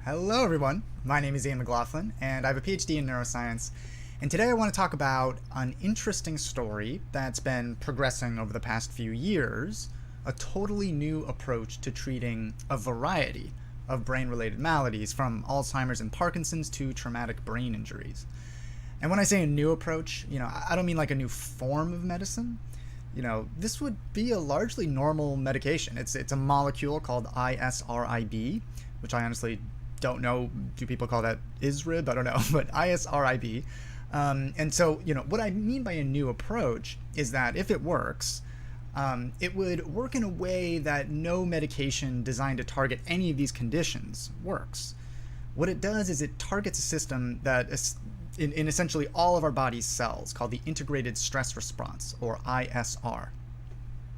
Hello everyone, my name is Ian McLaughlin and I have a PhD in neuroscience, and today I want to talk about an interesting story that's been progressing over the past few years, a totally new approach to treating a variety of brain-related maladies, from Alzheimer's and Parkinson's to traumatic brain injuries. And when I say a new approach, I don't mean like a new form of medicine. This would be a largely normal medication. It's a molecule called ISRIB, which I honestly don't know. Do people call that ISRIB? I don't know, but ISRIB. And so, what I mean by a new approach is that if it works, it would work in a way that no medication designed to target any of these conditions works. What it does is it targets a system that is in essentially all of our body's cells, called the integrated stress response, or ISR.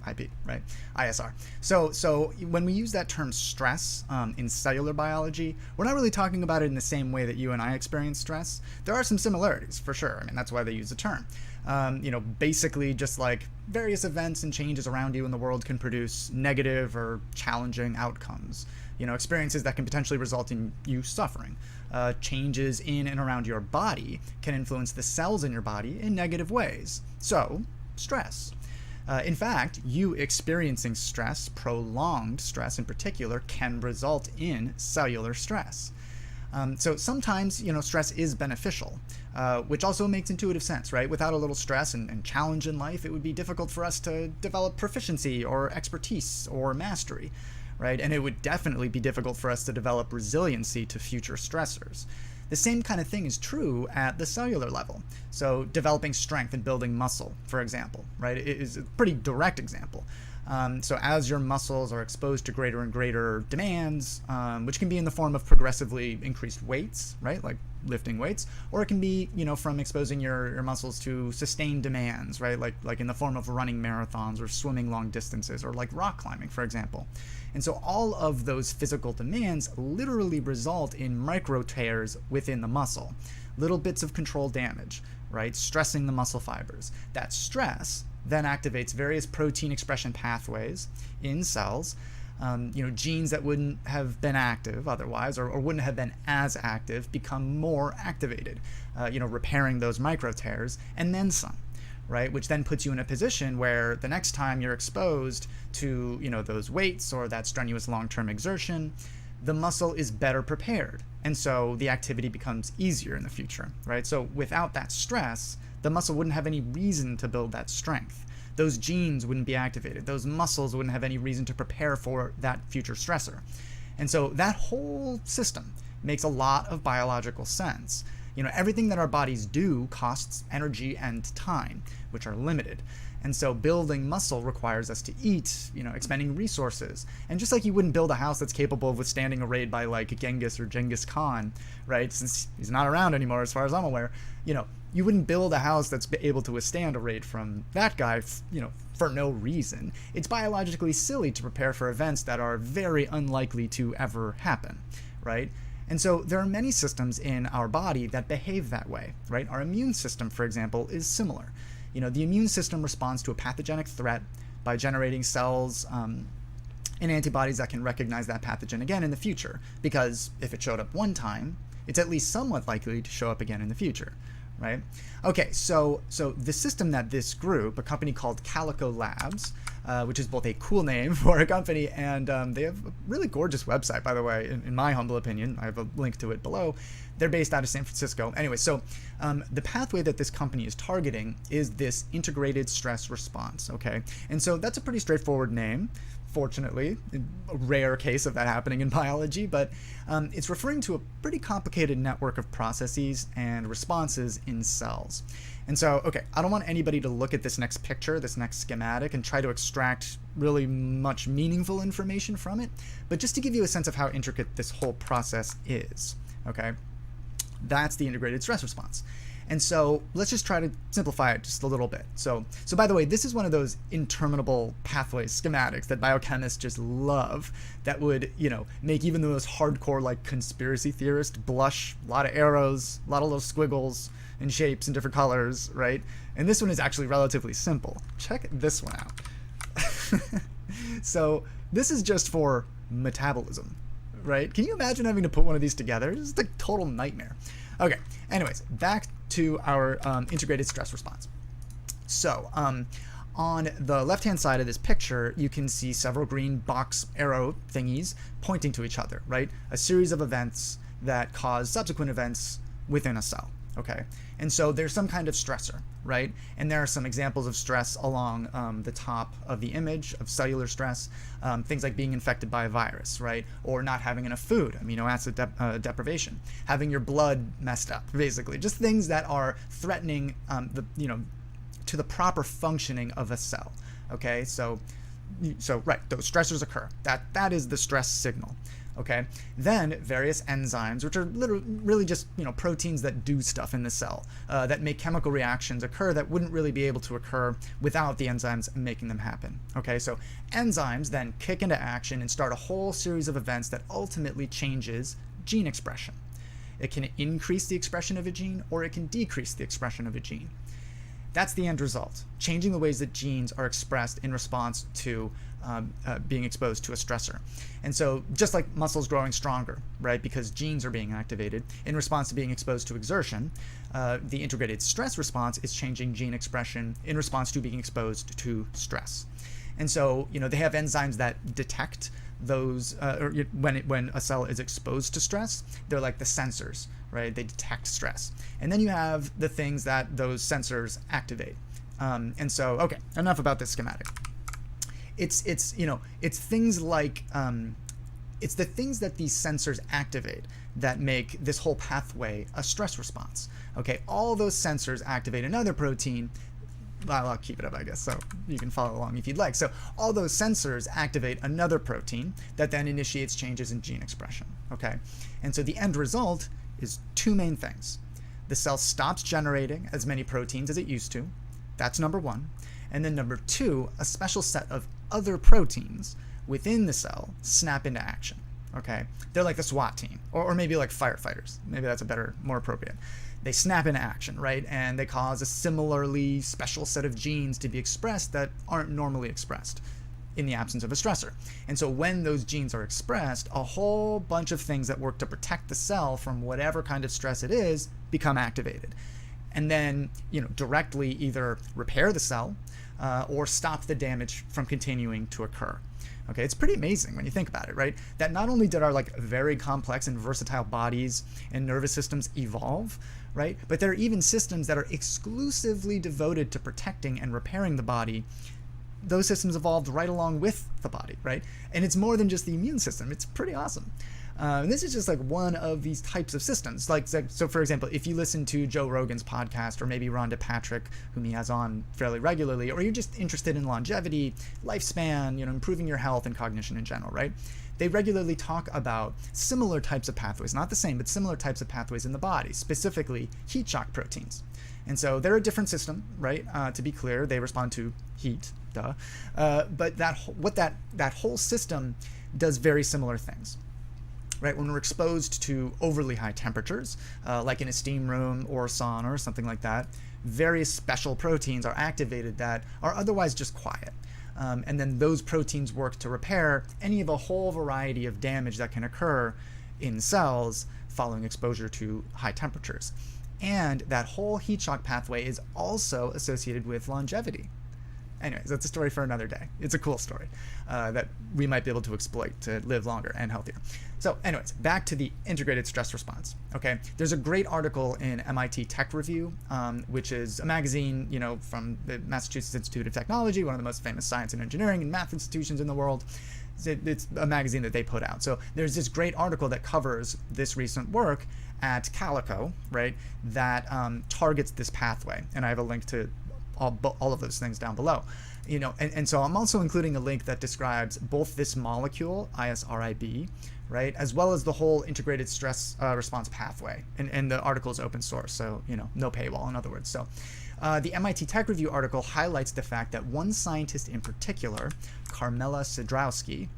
IP, right? ISR. So when we use that term stress in cellular biology, we're not really talking about it in the same way that you and I experience stress. There are some similarities, for sure. I mean, that's why they use the term. Basically just like various events and changes around you in the world can produce negative or challenging outcomes. Experiences that can potentially result in you suffering. Changes in and around your body can influence the cells in your body in negative ways. So, stress. In fact, you experiencing stress, prolonged stress in particular, can result in cellular stress. So sometimes, stress is beneficial, which also makes intuitive sense, right? Without a little stress and challenge in life, it would be difficult for us to develop proficiency or expertise or mastery, right? And it would definitely be difficult for us to develop resiliency to future stressors. The same kind of thing is true at the cellular level. So developing strength and building muscle, for example, right, is a pretty direct example. So as your muscles are exposed to greater and greater demands, which can be in the form of progressively increased weights, right, like lifting weights, or it can be, from exposing your muscles to sustained demands, right, like in the form of running marathons or swimming long distances, or like rock climbing, for example. And so all of those physical demands literally result in micro tears within the muscle, little bits of controlled damage, right, stressing the muscle fibers. That stress then activates various protein expression pathways in cells. Genes that wouldn't have been active otherwise, or wouldn't have been as active, become more activated, repairing those micro tears, and then some, right? Which then puts you in a position where the next time you're exposed to, those weights or that strenuous long-term exertion, the muscle is better prepared. And so the activity becomes easier in the future, right? So without that stress, the muscle wouldn't have any reason to build that strength. Those genes wouldn't be activated. Those muscles wouldn't have any reason to prepare for that future stressor. And so that whole system makes a lot of biological sense. Everything that our bodies do costs energy and time, which are limited. And so building muscle requires us to eat, expending resources. And just like you wouldn't build a house that's capable of withstanding a raid by like Genghis or Genghis Khan, right? Since he's not around anymore as far as I'm aware, you wouldn't build a house that's able to withstand a raid from that guy, for no reason. It's biologically silly to prepare for events that are very unlikely to ever happen, right? And so there are many systems in our body that behave that way, right? Our immune system, for example, is similar. The immune system responds to a pathogenic threat by generating cells and antibodies that can recognize that pathogen again in the future, because if it showed up one time, it's at least somewhat likely to show up again in the future, right? Okay, so the system that this group, a company called Calico Labs, which is both a cool name for a company and they have a really gorgeous website, by the way, in my humble opinion. I have a link to it below. They're based out of San Francisco. Anyway, so the pathway that this company is targeting is this integrated stress response, okay? And so that's a pretty straightforward name. Fortunately, a rare case of that happening in biology, but it's referring to a pretty complicated network of processes and responses in cells. And so, okay, I don't want anybody to look at this next picture, this next schematic, and try to extract really much meaningful information from it, but just to give you a sense of how intricate this whole process is, okay? That's the integrated stress response. And so let's just try to simplify it just a little bit. So by the way, this is one of those interminable pathway schematics that biochemists just love, that would, make even the most hardcore like conspiracy theorist blush. A lot of arrows, a lot of little squiggles and shapes and different colors, right? And this one is actually relatively simple. Check this one out. So this is just for metabolism, right? Can you imagine having to put one of these together? It's a total nightmare. Okay, anyways, back to our integrated stress response. So on the left-hand side of this picture, you can see several green box arrow thingies pointing to each other, right? A series of events that cause subsequent events within a cell, okay? And so there's some kind of stressor, right? And there are some examples of stress along the top of the image of cellular stress, things like being infected by a virus, right? Or not having enough food, amino acid deprivation, having your blood messed up, basically. Just things that are threatening to the proper functioning of a cell, okay? So right, those stressors occur. That is the stress signal. Okay, then various enzymes, which are really just proteins that do stuff in the cell, that make chemical reactions occur that wouldn't really be able to occur without the enzymes making them happen. Okay, so enzymes then kick into action and start a whole series of events that ultimately changes gene expression. It can increase the expression of a gene, or it can decrease the expression of a gene. That's the end result, changing the ways that genes are expressed in response to being exposed to a stressor. And so just like muscles growing stronger, right, because genes are being activated in response to being exposed to exertion, the integrated stress response is changing gene expression in response to being exposed to stress. And so, they have enzymes that detect those, when a cell is exposed to stress, they're like the sensors, right? They detect stress. And then you have the things that those sensors activate. And so, okay, enough about this schematic. It's things like, it's the things that these sensors activate that make this whole pathway a stress response. Okay, all those sensors activate another protein. Well, I'll keep it up, I guess, so you can follow along if you'd like. So all those sensors activate another protein that then initiates changes in gene expression, okay? And so the end result is two main things. The cell stops generating as many proteins as it used to. That's number one. And then number two, a special set of other proteins within the cell snap into action, okay? They're like the SWAT team, or maybe like firefighters. Maybe that's a better, more appropriate. They snap into action, right? And they cause a similarly special set of genes to be expressed that aren't normally expressed in the absence of a stressor. And so when those genes are expressed, a whole bunch of things that work to protect the cell from whatever kind of stress it is become activated. And then, directly either repair the cell or stop the damage from continuing to occur. Okay, it's pretty amazing when you think about it, right? That not only did our very complex and versatile bodies and nervous systems evolve, right? But there are even systems that are exclusively devoted to protecting and repairing the body. Those systems evolved right along with the body, right? And it's more than just the immune system. It's pretty awesome. And this is just one of these types of systems. So for example, if you listen to Joe Rogan's podcast, or maybe Rhonda Patrick, whom he has on fairly regularly, or you're just interested in longevity, lifespan, improving your health and cognition in general, right? They regularly talk about similar types of pathways, not the same, but similar types of pathways in the body, specifically heat shock proteins. And so they're a different system, right? To be clear, they respond to heat, duh. But that whole system does very similar things. Right, when we're exposed to overly high temperatures, like in a steam room or a sauna or something like that, various special proteins are activated that are otherwise just quiet. And then those proteins work to repair any of a whole variety of damage that can occur in cells following exposure to high temperatures. And that whole heat shock pathway is also associated with longevity. Anyways, that's a story for another day. It's a cool story that we might be able to exploit to live longer and healthier. So anyways, back to the integrated stress response. Okay, there's a great article in MIT Tech Review, which is a magazine, from the Massachusetts Institute of Technology, one of the most famous science and engineering and math institutions in the world. It's a magazine that they put out. So there's this great article that covers this recent work at Calico, right, that targets this pathway. And I have a link to all of those things down below, and so I'm also including a link that describes both this molecule, ISRIB, right, as well as the whole integrated stress response pathway, and the article is open source, so no paywall, in other words. So the MIT Tech Review article highlights the fact that one scientist in particular, Carmela Sidrowski,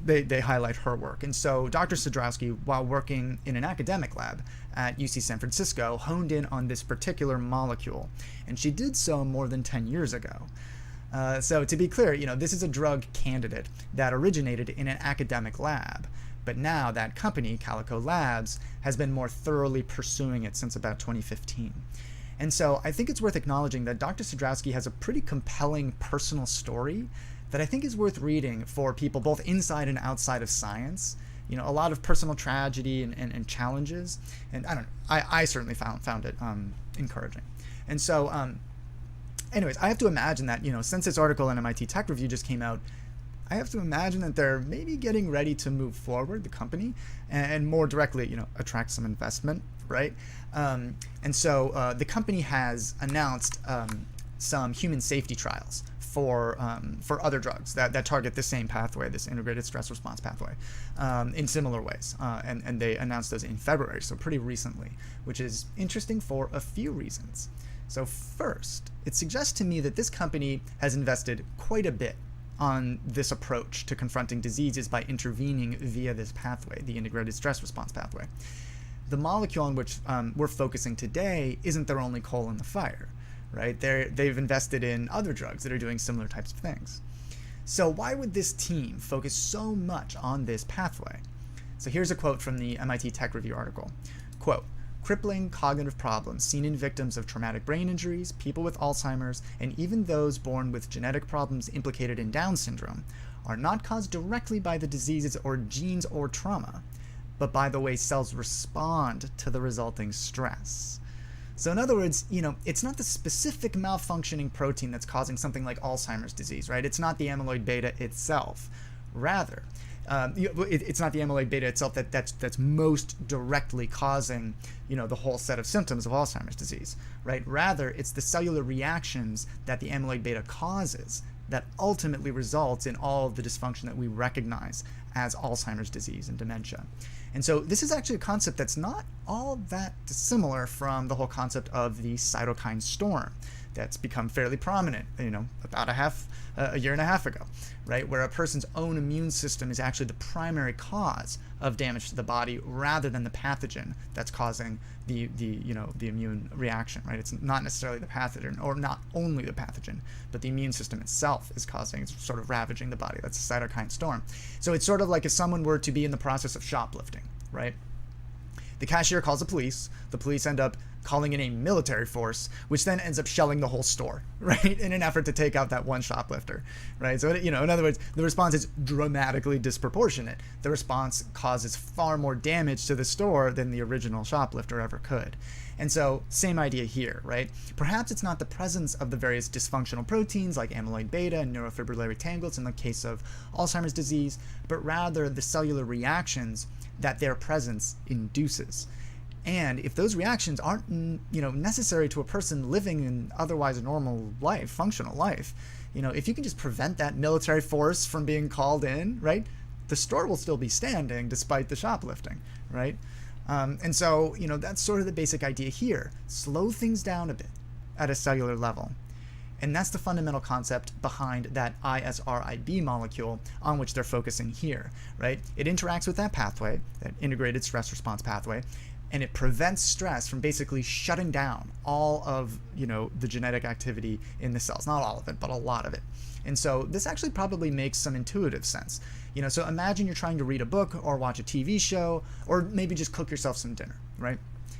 they highlight her work. And so Dr. Sidrowski, while working in an academic lab at UC San Francisco, honed in on this particular molecule. And she did so more than 10 years ago. So to be clear, this is a drug candidate that originated in an academic lab. But now that company, Calico Labs, has been more thoroughly pursuing it since about 2015. And so I think it's worth acknowledging that Dr. Sadrowski has a pretty compelling personal story that I think is worth reading for people both inside and outside of science. A lot of personal tragedy and challenges. And I don't know, I certainly found it encouraging. And so anyways, I have to imagine that, since this article in MIT Tech Review just came out, I have to imagine that they're maybe getting ready to move forward, the company, and more directly, attract some investment, right? And so the company has announced some human safety trials for other drugs that target the same pathway, this integrated stress response pathway, in similar ways. And they announced those in February, so pretty recently, which is interesting for a few reasons. So first, it suggests to me that this company has invested quite a bit on this approach to confronting diseases by intervening via this pathway, the integrated stress response pathway. The molecule on which we're focusing today isn't their only coal in the fire, right? They've invested in other drugs that are doing similar types of things. So why would this team focus so much on this pathway? So here's a quote from the MIT Tech Review article. Quote, "Crippling cognitive problems seen in victims of traumatic brain injuries, people with Alzheimer's, and even those born with genetic problems implicated in Down syndrome are not caused directly by the diseases or genes or trauma, but by the way cells respond to the resulting stress." So in other words, it's not the specific malfunctioning protein that's causing something like Alzheimer's disease, right? It's not the amyloid beta itself. Rather, it's not the amyloid beta itself that's most directly causing, the whole set of symptoms of Alzheimer's disease, right? Rather, it's the cellular reactions that the amyloid beta causes that ultimately results in all of the dysfunction that we recognize as Alzheimer's disease and dementia. And so this is actually a concept that's not all that dissimilar from the whole concept of the cytokine storm that's become fairly prominent, about a year and a half ago, right? Where a person's own immune system is actually the primary cause of damage to the body rather than the pathogen that's causing the immune reaction, right? It's not necessarily the pathogen, or not only the pathogen, but the immune system itself is causing, sort of ravaging the body. That's a cytokine storm. So it's sort of like if someone were to be in the process of shoplifting, right? The cashier calls the police end up calling in a military force, which then ends up shelling the whole store, right, in an effort to take out that one shoplifter, right? So, in other words, the response is dramatically disproportionate. The response causes far more damage to the store than the original shoplifter ever could. And so, same idea here, right? Perhaps it's not the presence of the various dysfunctional proteins like amyloid beta and neurofibrillary tangles in the case of Alzheimer's disease, but rather the cellular reactions that their presence induces. And if those reactions aren't, necessary to a person living in otherwise a normal life, functional life, if you can just prevent that military force from being called in, right, the store will still be standing despite the shoplifting, right? And so, that's sort of the basic idea here. Slow things down a bit at a cellular level. And that's the fundamental concept behind that ISRIB molecule on which they're focusing here, right? It interacts with that pathway, that integrated stress response pathway, and it prevents stress from basically shutting down all of, the genetic activity in the cells. Not all of it, but a lot of it. And so this actually probably makes some intuitive sense. So imagine you're trying to read a book or watch a TV show, or maybe just cook yourself some dinner, right?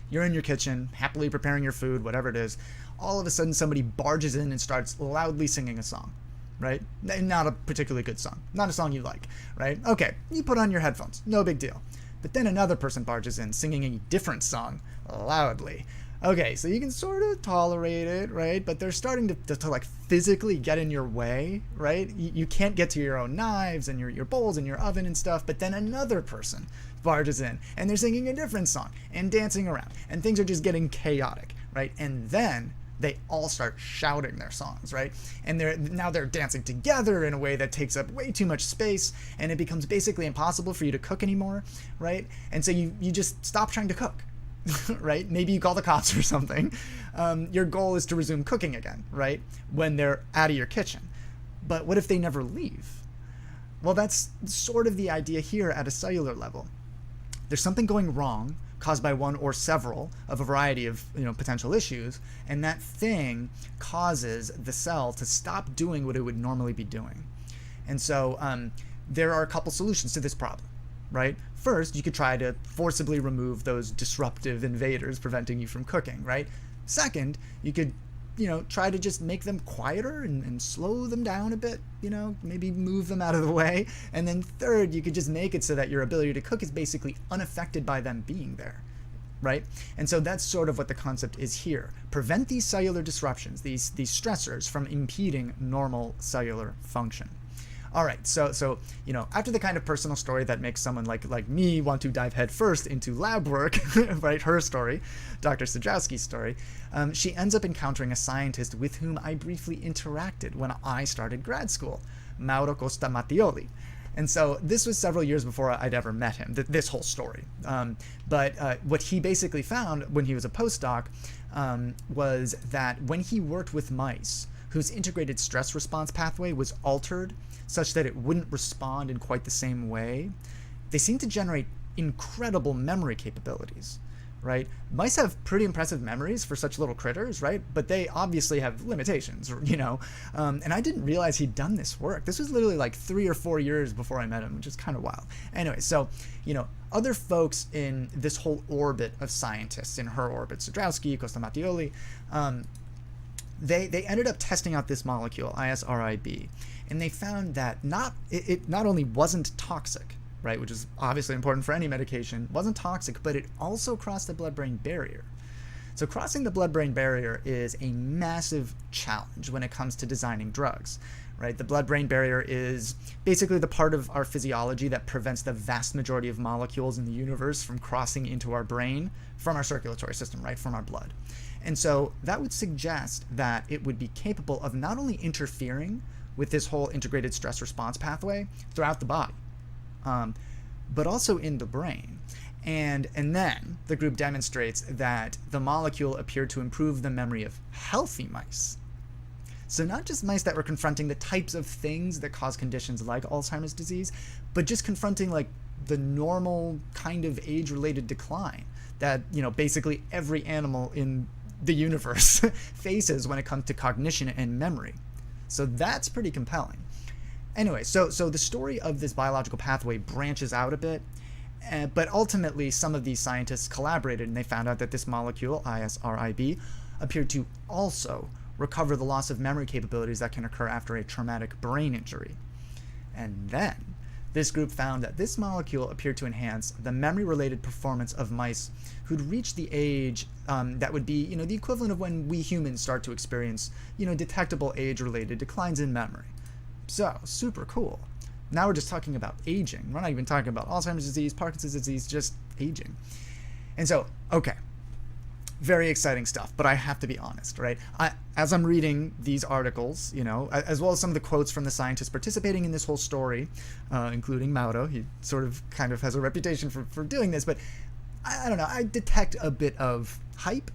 You're in your kitchen, happily preparing your food, whatever it is. All of a sudden somebody barges in and starts loudly singing a song, right? Not a particularly good song, not a song you like, right? Okay, you put on your headphones, no big deal. But then another person barges in singing a different song loudly. Okay, so you can sort of tolerate it, right? But they're starting to like physically get in your way, right? You can't get to your own knives and your bowls and your oven and stuff, but then another person barges in and they're singing a different song and dancing around and things are just getting chaotic, right? And then they all start shouting their songs, right? And now they're dancing together in a way that takes up way too much space, and it becomes basically impossible for you to cook anymore, right? And so you just stop trying to cook, right? Maybe you call the cops or something. Your goal is to resume cooking again, right? When they're out of your kitchen. But what if they never leave? Well, that's sort of the idea here at a cellular level. There's something going wrong caused by one or several of a variety of potential issues, and that thing causes the cell to stop doing what it would normally be doing. And so there are a couple solutions to this problem, right? First, you could try to forcibly remove those disruptive invaders preventing you from cooking, right? Second, you could try to just make them quieter and slow them down a bit, maybe move them out of the way. And then third, you could just make it so that your ability to cook is basically unaffected by them being there, right? And so that's sort of what the concept is here. Prevent these cellular disruptions, these stressors from impeding normal cellular function. All right, so after the kind of personal story that makes someone like me want to dive headfirst into lab work, right? Her story, Dr. Sadrowski's story, she ends up encountering a scientist with whom I briefly interacted when I started grad school, Mauro Costa Mattioli. And so this was several years before I'd ever met him, this whole story. But what he basically found when he was a postdoc was that when he worked with mice whose integrated stress response pathway was altered such that it wouldn't respond in quite the same way, they seem to generate incredible memory capabilities, right? Mice have pretty impressive memories for such little critters, right? But they obviously have limitations, and I didn't realize he'd done this work. This was literally like 3 or 4 years before I met him, which is kind of wild. Anyway, so, other folks in this whole orbit of scientists, in her orbit, Sadrowski, Costa Mattioli, they ended up testing out this molecule, ISRIB, and they found that it not only wasn't toxic, right, which is obviously important for any medication, wasn't toxic, but it also crossed the blood-brain barrier. So crossing the blood-brain barrier is a massive challenge when it comes to designing drugs, right? The blood-brain barrier is basically the part of our physiology that prevents the vast majority of molecules in the universe from crossing into our brain from our circulatory system, right, from our blood. And so that would suggest that it would be capable of not only interfering with this whole integrated stress response pathway throughout the body, but also in the brain. And then the group demonstrates that the molecule appeared to improve the memory of healthy mice. So not just mice that were confronting the types of things that cause conditions like Alzheimer's disease, but just confronting like the normal kind of age-related decline that, basically every animal in the universe faces when it comes to cognition and memory. So that's pretty compelling. Anyway, so the story of this biological pathway branches out a bit, but ultimately some of these scientists collaborated and they found out that this molecule, ISRIB, appeared to also recover the loss of memory capabilities that can occur after a traumatic brain injury. And then this group found that this molecule appeared to enhance the memory-related performance of mice who'd reached the age that would be, the equivalent of when we humans start to experience, detectable age-related declines in memory. So, super cool. Now we're just talking about aging. We're not even talking about Alzheimer's disease, Parkinson's disease, just aging. And so, okay, very exciting stuff, but I have to be honest, right? As I'm reading these articles, as well as some of the quotes from the scientists participating in this whole story, including Mauro, he sort of kind of has a reputation for doing this, but I don't know, I detect a bit of hype.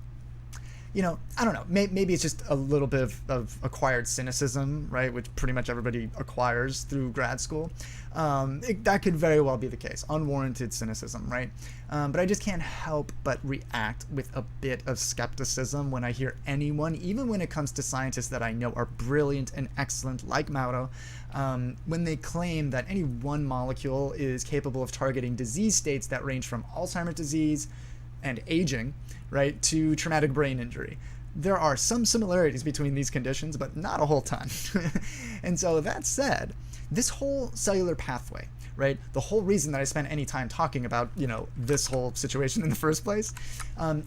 I don't know, maybe it's just a little bit of acquired cynicism, right, which pretty much everybody acquires through grad school. That could very well be the case, unwarranted cynicism, right? But I just can't help but react with a bit of skepticism when I hear anyone, even when it comes to scientists that I know are brilliant and excellent, like Mauro, when they claim that any one molecule is capable of targeting disease states that range from Alzheimer's disease and aging, right, to traumatic brain injury. There are some similarities between these conditions, but not a whole ton. And so that said, this whole cellular pathway, right, the whole reason that I spent any time talking about, this whole situation in the first place,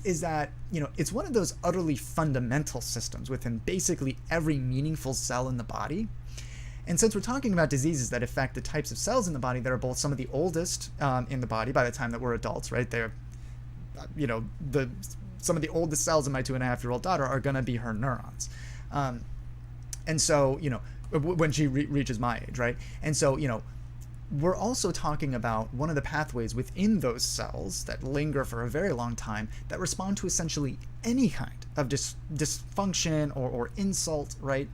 is that, it's one of those utterly fundamental systems within basically every meaningful cell in the body. And since we're talking about diseases that affect the types of cells in the body that are both some of the oldest in the body by the time that we're adults, right, they're some of the oldest cells in my 2.5-year-old daughter are going to be her neurons. And so, when she reaches my age, right? And so, we're also talking about one of the pathways within those cells that linger for a very long time that respond to essentially any kind of dysfunction or insult, right?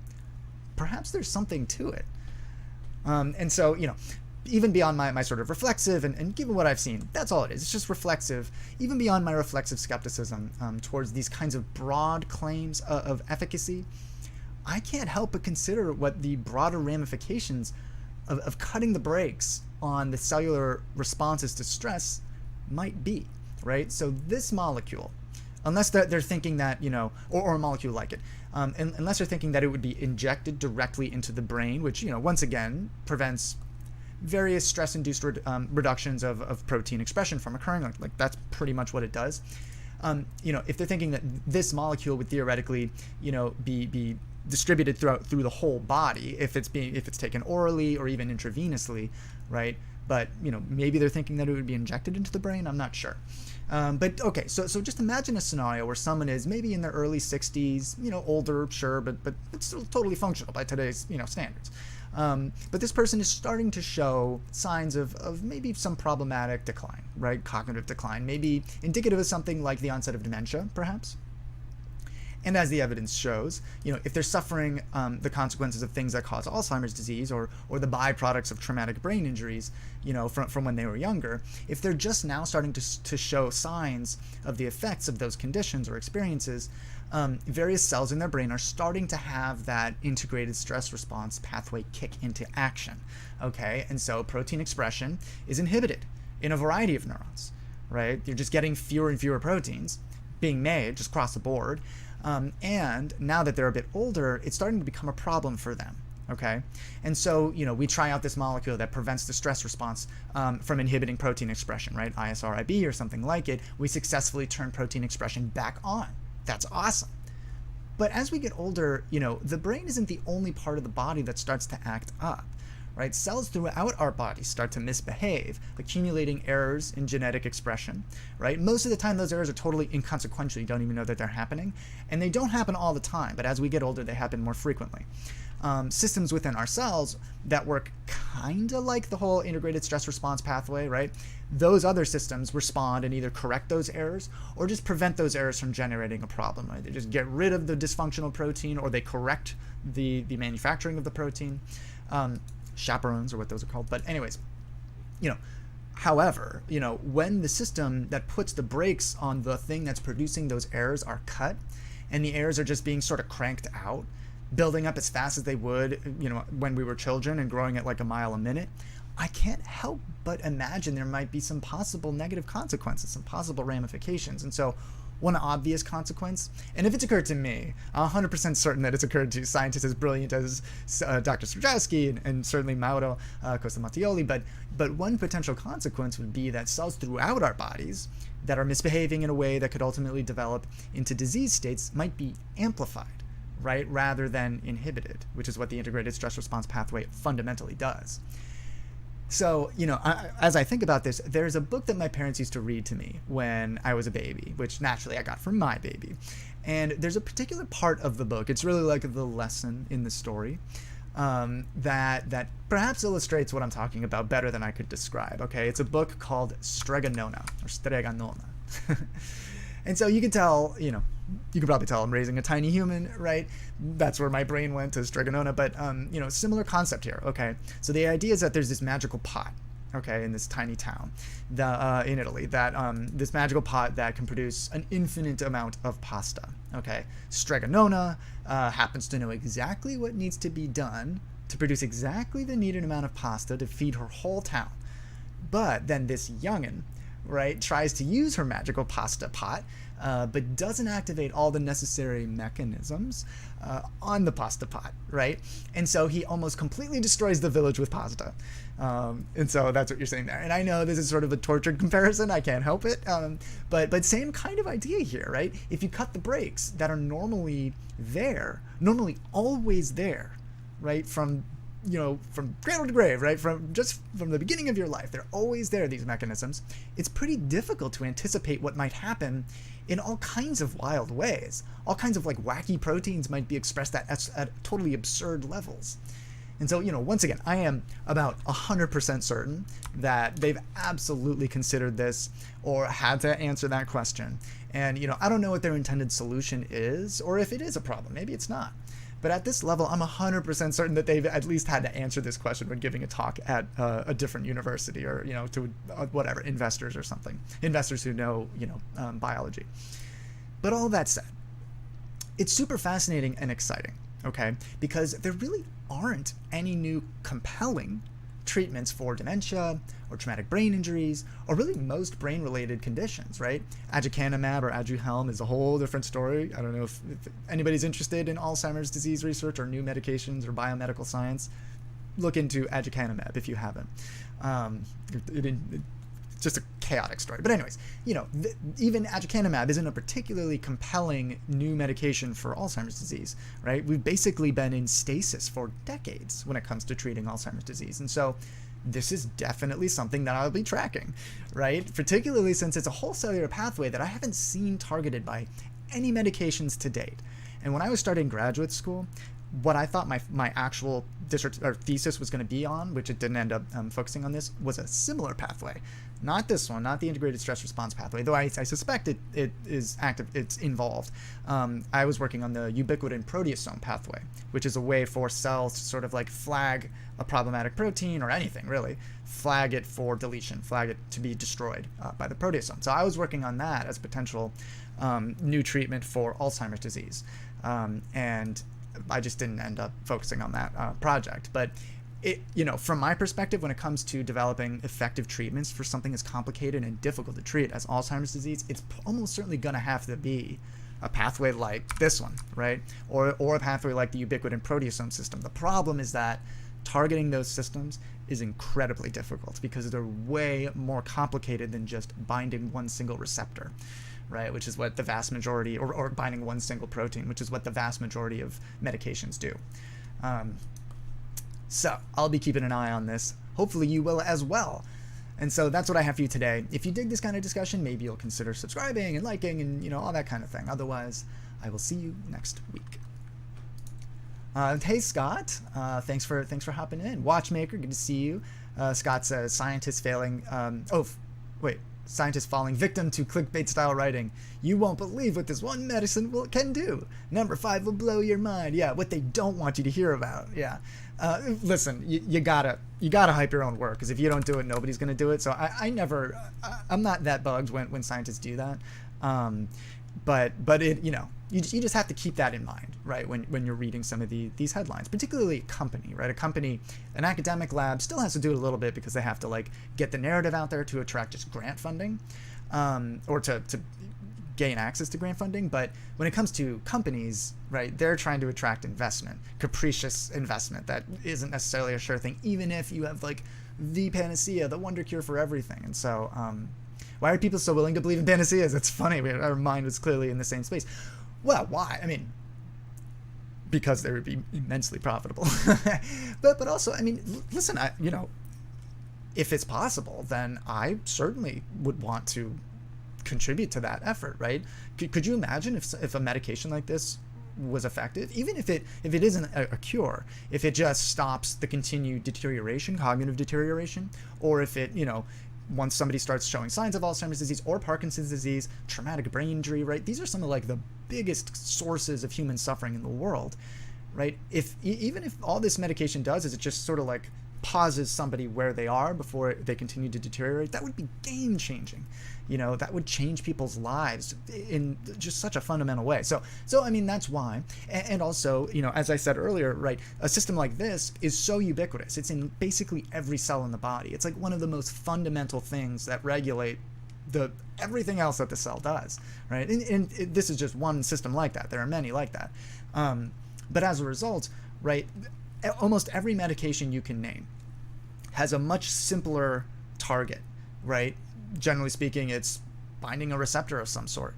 Perhaps there's something to it. And so, even beyond my sort of reflexive, and given what I've seen, that's all it is. It's just reflexive, even beyond my reflexive skepticism towards these kinds of broad claims of efficacy. I can't help but consider what the broader ramifications of cutting the brakes on the cellular responses to stress might be, right? So this molecule, unless they're thinking that, or a molecule like it, unless they're thinking that it would be injected directly into the brain, which, once again, prevents various stress-induced reductions of protein expression from occurring. Like that's pretty much what it does. If they're thinking that this molecule would theoretically, be distributed through the whole body if it's taken orally or even intravenously, right? But maybe they're thinking that it would be injected into the brain. I'm not sure. But okay, so just imagine a scenario where someone is maybe in their early 60s, older, sure, but it's still totally functional by today's standards. But this person is starting to show signs of maybe some problematic decline, right? Cognitive decline, maybe indicative of something like the onset of dementia, perhaps. And as the evidence shows, if they're suffering the consequences of things that cause Alzheimer's disease or the byproducts of traumatic brain injuries, from when they were younger, if they're just now starting to show signs of the effects of those conditions or experiences, various cells in their brain are starting to have that integrated stress response pathway kick into action, okay? And so protein expression is inhibited in a variety of neurons, right? You're just getting fewer and fewer proteins being made just across the board. And now that they're a bit older, it's starting to become a problem for them, okay? And so, we try out this molecule that prevents the stress response from inhibiting protein expression, right? ISRIB or something like it. We successfully turn protein expression back on. That's awesome. But as we get older, the brain isn't the only part of the body that starts to act up, right? Cells throughout our bodies start to misbehave, accumulating errors in genetic expression, right? Most of the time, those errors are totally inconsequential. You don't even know that they're happening. And they don't happen all the time, but as we get older, they happen more frequently. Systems within our cells that work kind of like the whole integrated stress response pathway, right? Those other systems respond and either correct those errors or just prevent those errors from generating a problem, right? They just get rid of the dysfunctional protein or they correct the manufacturing of the protein. Chaperones are what those are called. But anyways, however, when the system that puts the brakes on the thing that's producing those errors are cut and the errors are just being sort of cranked out, building up as fast as they would, when we were children and growing at like a mile a minute, I can't help but imagine there might be some possible negative consequences, some possible ramifications. And so one obvious consequence, and if it's occurred to me, I'm 100% certain that it's occurred to scientists as brilliant as Dr. Strzelecki and certainly Mauro Costa-Mattioli, but one potential consequence would be that cells throughout our bodies that are misbehaving in a way that could ultimately develop into disease states might be amplified, right, rather than inhibited, which is what the integrated stress response pathway fundamentally does. So, as I think about this, there's a book that my parents used to read to me when I was a baby, which naturally I got from my baby. And there's a particular part of the book, it's really like the lesson in the story, that perhaps illustrates what I'm talking about better than I could describe, okay? It's a book called Stregonona, or Stregonona. And so you can tell, you can probably tell I'm raising a tiny human, right? That's where my brain went, to Stregonona. But, similar concept here, okay? So the idea is that there's this magical pot, okay, in this tiny town in Italy, that this magical pot that can produce an infinite amount of pasta, okay? Stregonona happens to know exactly what needs to be done to produce exactly the needed amount of pasta to feed her whole town. But then this youngin', right, tries to use her magical pasta pot, but doesn't activate all the necessary mechanisms on the pasta pot, right? And so he almost completely destroys the village with pasta. And so that's what you're saying there. And I know this is sort of a tortured comparison, I can't help it, but same kind of idea here, right? If you cut the brakes that are normally always there, right, from cradle to grave, right? From the beginning of your life, they're always there, these mechanisms. It's pretty difficult to anticipate what might happen in all kinds of wild ways. All kinds of like wacky proteins might be expressed at totally absurd levels. And so, once again, I am about 100% certain that they've absolutely considered this or had to answer that question. And, I don't know what their intended solution is or if it is a problem. Maybe it's not. But at this level, I'm 100% certain that they've at least had to answer this question when giving a talk at a different university, or to whatever, investors or something, investors who know biology. But all that said, it's super fascinating and exciting, okay? Because there really aren't any new compelling treatments for dementia or traumatic brain injuries, or really most brain-related conditions, right? Aducanumab or Aduhelm is a whole different story. I don't know if anybody's interested in Alzheimer's disease research or new medications or biomedical science. Look into Aducanumab if you haven't. Just a chaotic story. But anyways, even Aducanumab isn't a particularly compelling new medication for Alzheimer's disease, right? We've basically been in stasis for decades when it comes to treating Alzheimer's disease. And so this is definitely something that I'll be tracking, right? Particularly since it's a whole cellular pathway that I haven't seen targeted by any medications to date. And when I was starting graduate school, what I thought my actual thesis was going to be on, which it didn't end up focusing on this, was a similar pathway. Not this one, not the integrated stress response pathway, though I suspect it is active, it's involved. I was working on the ubiquitin proteasome pathway, which is a way for cells to sort of like flag a problematic protein, or anything really, flag it for deletion, flag it to be destroyed by the proteasome. So I was working on that as potential new treatment for Alzheimer's disease. And I just didn't end up focusing on that project. But from my perspective, when it comes to developing effective treatments for something as complicated and difficult to treat as Alzheimer's disease, it's almost certainly going to have to be a pathway like this one, right? Or a pathway like the ubiquitin proteasome system. The problem is that targeting those systems is incredibly difficult because they're way more complicated than just binding one single receptor, right? Which is what the vast majority, or binding one single protein, which is what the vast majority of medications do. So I'll be keeping an eye on this. Hopefully you will as well. And so that's what I have for you today. If you dig this kind of discussion, maybe you'll consider subscribing and liking and all that kind of thing. Otherwise, I will see you next week. Hey Scott, thanks for hopping in. Watchmaker, good to see you. Scott says scientists falling victim to clickbait style writing. You won't believe what this one medicine can do. Number 5 will blow your mind. Yeah, what they don't want you to hear about. Yeah. Listen, you gotta hype your own work, because if you don't do it, nobody's gonna do it. So I'm not that bugged when scientists do that. But it, you just have to keep that in mind, right? When you're reading some of these headlines, particularly a company, right? An academic lab still has to do it a little bit because they have to get the narrative out there to attract just grant funding, or to gain access to grant funding. But when it comes to companies, right, they're trying to attract investment, capricious investment that isn't necessarily a sure thing, even if you have the panacea, the wonder cure for everything. And so, why are people so willing to believe in panaceas? It's funny. Our mind was clearly in the same space. Well, why? I mean, because they would be immensely profitable. but also, I mean, listen, if it's possible, then I certainly would want to contribute to that effort, right? Could you imagine if a medication like this was effective, even if it isn't a cure, if it just stops the continued deterioration, cognitive deterioration, or if it, once somebody starts showing signs of Alzheimer's disease or Parkinson's disease, traumatic brain injury, right? These are some of the biggest sources of human suffering in the world, right? Even if all this medication does is it just sort of pauses somebody where they are before they continue to deteriorate, that would be game changing. That would change people's lives in just such a fundamental way. So I mean, that's why. And also, as I said earlier, right, a system like this is so ubiquitous. It's in basically every cell in the body. It's one of the most fundamental things that regulate everything else that the cell does, right? And this is just one system like that. There are many like that. But as a result, right, almost every medication you can name has a much simpler target, right? Generally speaking, it's binding a receptor of some sort,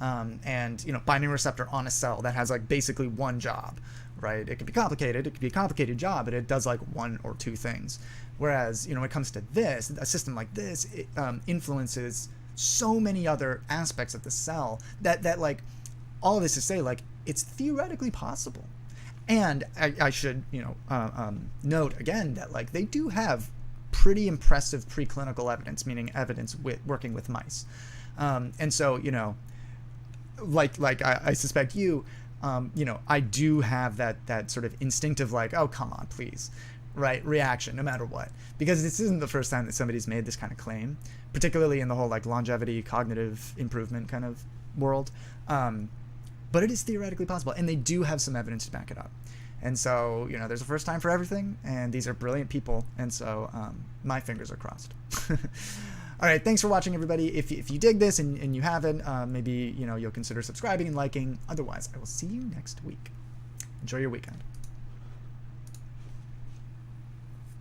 and binding a receptor on a cell that has basically one job, right? It could be complicated. It could be a complicated job, but it does one or two things. Whereas when it comes to this, a system like this, it influences so many other aspects of the cell that all of this to say it's theoretically possible. And I should note again that they do have pretty impressive preclinical evidence, meaning evidence with working with mice. And so I suspect you, I do have that sort of instinctive, like, oh, come on, please, right, reaction, no matter what. Because this isn't the first time that somebody's made this kind of claim, particularly in the whole, like, longevity, cognitive improvement kind of world. But it is theoretically possible, and they do have some evidence to back it up. And so, there's a first time for everything, and these are brilliant people, and so my fingers are crossed. All right, thanks for watching, everybody. If you dig this and you haven't, maybe you'll consider subscribing and liking. Otherwise, I will see you next week. Enjoy your weekend.